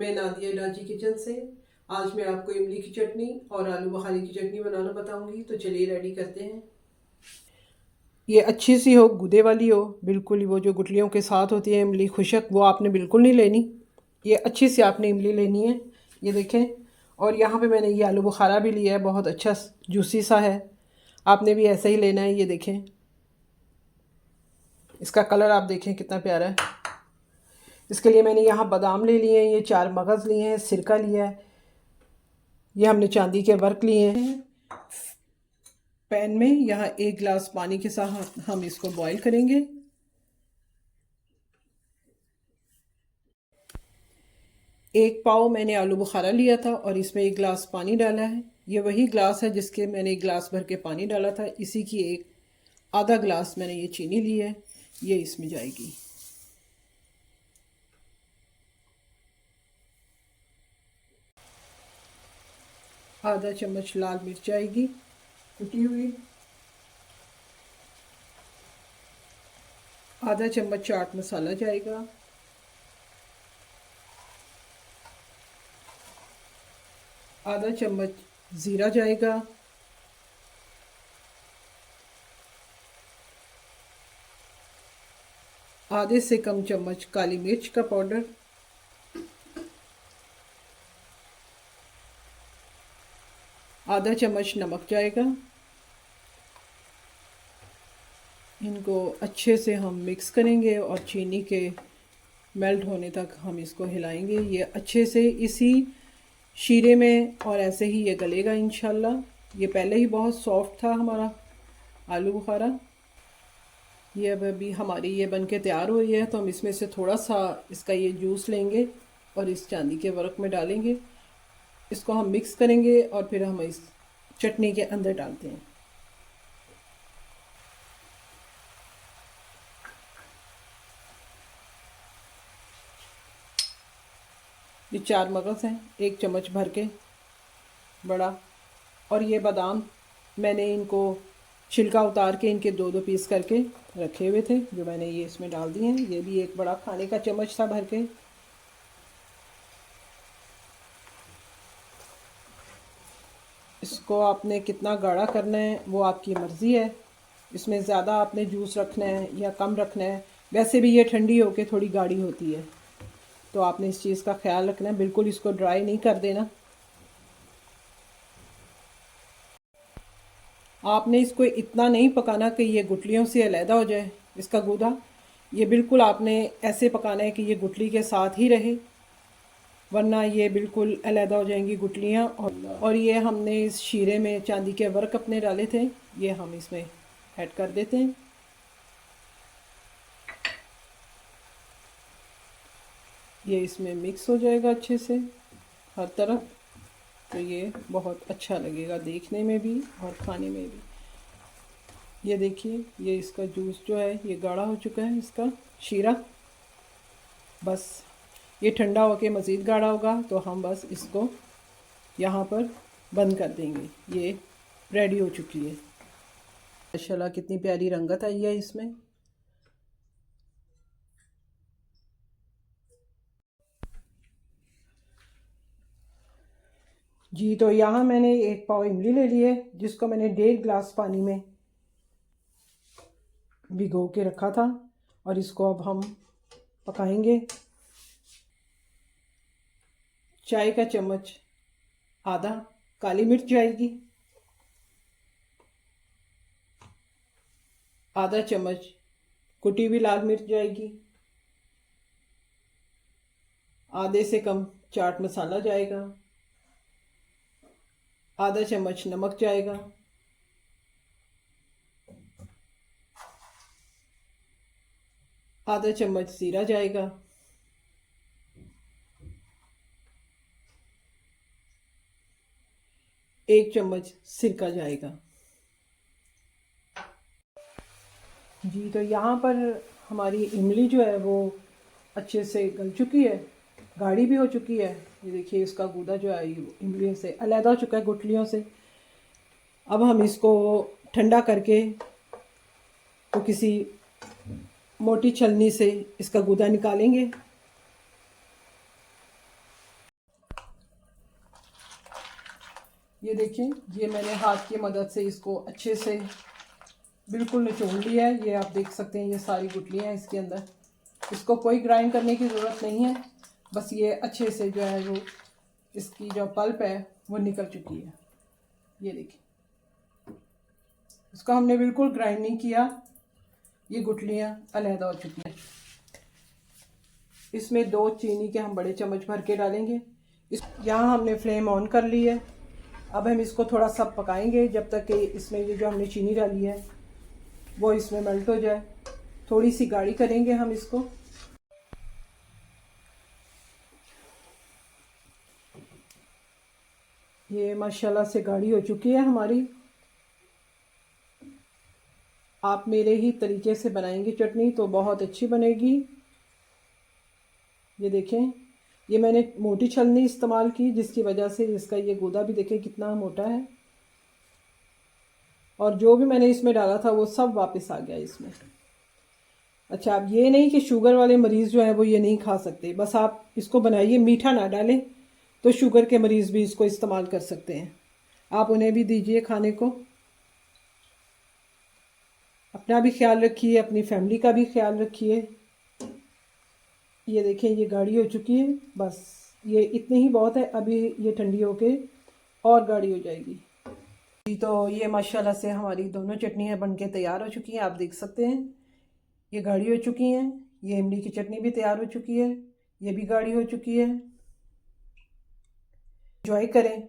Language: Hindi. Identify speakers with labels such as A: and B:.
A: मैं नादिया डाची किचन से। आज मैं आपको इमली की चटनी और आलू बुखारी की चटनी बनाना बताऊंगी। तो चलिए रेडी करते हैं। ये अच्छी सी हो, गूदे वाली हो, बिल्कुल ही वो जो गुठलियों के साथ होती है इमली खुशक, वो आपने बिल्कुल नहीं लेनी। ये अच्छी सी आपने इमली लेनी है। ये देखें। और यहाँ पे मैंने ये आलू बुखारा भी लिया है, बहुत अच्छा जूसी सा है। आपने भी ऐसा ही लेना है। ये देखें, इसका कलर आप देखें कितना प्यारा है। इसके लिए मैंने यहाँ बादाम ले लिए हैं, ये 4 मगज़ लिए हैं, सिरका लिया है, ये हमने चांदी के वर्क लिए हैं। पैन में यहाँ 1 गिलास पानी के साथ हम इसको बॉईल करेंगे। एक पाव मैंने आलू बुखारा लिया था और इसमें 1 गिलास पानी डाला है। ये वही गिलास है जिसके मैंने 1 गिलास भर के पानी डाला था। इसी की एक आधा गिलास मैंने ये चीनी ली है, ये इसमें जाएगी। आधा चम्मच लाल मिर्च जाएगी कुटी हुई। आधा चम्मच चाट मसाला जाएगा। आधा चम्मच ज़ीरा जाएगा। आधे से कम चम्मच काली मिर्च का पाउडर। आधा चम्मच नमक जाएगा। इनको अच्छे से हम मिक्स करेंगे और चीनी के मेल्ट होने तक हम इसको हिलाएंगे। ये अच्छे से इसी शीरे में और ऐसे ही ये गलेगा इंशाल्लाह। ये पहले ही बहुत सॉफ्ट था हमारा आलू बुखारा। ये अब अभी हमारी ये बन के तैयार हो रही है, तो हम इसमें से थोड़ा सा इसका ये जूस लेंगे और इस चांदी के वर्क में डालेंगे। इसको हम मिक्स करेंगे और फिर हम इस चटनी के अंदर डालते हैं। ये 4 मगज़ हैं, 1 चम्मच भर के बड़ा। और ये बादाम मैंने इनको छिलका उतार के इनके 2-2 पीस करके रखे हुए थे, जो मैंने ये इसमें डाल दिए हैं। ये भी एक बड़ा खाने का चम्मच था भर के। इसको आपने कितना गाढ़ा करना है वो आपकी मर्ज़ी है। इसमें ज़्यादा आपने जूस रखना है या कम रखना है। वैसे भी ये ठंडी होके थोड़ी गाढ़ी होती है, तो आपने इस चीज़ का ख्याल रखना है, बिल्कुल इसको ड्राई नहीं कर देना। आपने इसको इतना नहीं पकाना कि ये गुठलियों से अलहदा हो जाए इसका गूदा। ये बिल्कुल आपने ऐसे पकाना है कि ये गुठली के साथ ही रहे, वरना ये बिल्कुल अलहदा हो जाएंगी गुठलियाँ। और ये हमने इस शीरे में चांदी के वर्क अपने डाले थे, ये हम इसमें ऐड कर देते हैं। ये इसमें मिक्स हो जाएगा अच्छे से हर तरफ, तो ये बहुत अच्छा लगेगा देखने में भी और खाने में भी। ये देखिए, ये इसका जूस जो है ये गाढ़ा हो चुका है, इसका शीरा। बस ये ठंडा होके मज़ीद गाढ़ा होगा तो हम बस इसको यहाँ पर बंद कर देंगे। ये रेडी हो चुकी है। माशाल्लाह कितनी प्यारी रंगत आई है इसमें। जी, तो यहाँ मैंने 1 पाव इमली ले ली है, जिसको मैंने 1.5 गिलास पानी में भिगो के रखा था। और इसको अब हम पकाएंगे। चाय का चम्मच आधा काली मिर्च जाएगी। आधा चम्मच कुटी हुई लाल मिर्च जाएगी। आधे से कम चाट मसाला जाएगा। आधा चम्मच नमक जाएगा। आधा चम्मच ज़ीरा जाएगा। एक चम्मच सिरका जाएगा। जी, तो यहाँ पर हमारी इमली जो है वो अच्छे से गल चुकी है, गाढ़ी भी हो चुकी है। ये देखिए, इसका गूदा जो है इमलियों से अलहदा हो चुका है, गुठलियों से। अब हम इसको ठंडा करके तो किसी मोटी छलनी से इसका गूदा निकालेंगे। ये देखिए, ये मैंने हाथ की मदद से इसको अच्छे से बिल्कुल निचोड़ लिया है। ये आप देख सकते हैं, ये सारी गुठलियाँ हैं इसके अंदर। इसको कोई ग्राइंड करने की ज़रूरत नहीं है, बस ये अच्छे से जो है वो इसकी जो पल्प है वो निकल चुकी है। ये देखिए, इसको हमने बिल्कुल ग्राइंड नहीं किया, ये गुठलियाँ अलहदा हो चुकी हैं। इसमें 2 चीनी के हम बड़े चम्मच भर के डालेंगे। यहाँ हमने फ्लेम ऑन कर ली है। अब हम इसको थोड़ा सा पकाएंगे जब तक कि इसमें ये जो हमने चीनी डाली है वो इसमें मेल्ट हो जाए। थोड़ी सी गाढ़ी करेंगे हम इसको। ये माशाल्लाह से गाढ़ी हो चुकी है हमारी। आप मेरे ही तरीके से बनाएंगे चटनी तो बहुत अच्छी बनेगी। ये देखें, ये मैंने मोटी छलनी इस्तेमाल की जिसकी वजह से इसका ये गूदा भी देखें कितना मोटा है। और जो भी मैंने इसमें डाला था वो सब वापस आ गया इसमें। अच्छा, अब ये नहीं कि शुगर वाले मरीज़ जो है वो ये नहीं खा सकते, बस आप इसको बनाइए, मीठा ना डालें तो शुगर के मरीज़ भी इसको इस्तेमाल कर सकते हैं। आप उन्हें भी दीजिए खाने को। अपना भी ख्याल रखिए, अपनी फैमिली का भी ख्याल रखिए। ये देखें, ये गाढ़ी हो चुकी है, बस ये इतनी ही बहुत है। अभी ये ठंडी होके और गाढ़ी हो जाएगी। तो ये माशाल्लाह से हमारी दोनों चटनियाँ बनके तैयार हो चुकी हैं। आप देख सकते हैं ये गाढ़ी हो चुकी हैं। ये इमली की चटनी भी तैयार हो चुकी है, ये भी गाढ़ी हो चुकी है। एंजॉय करें।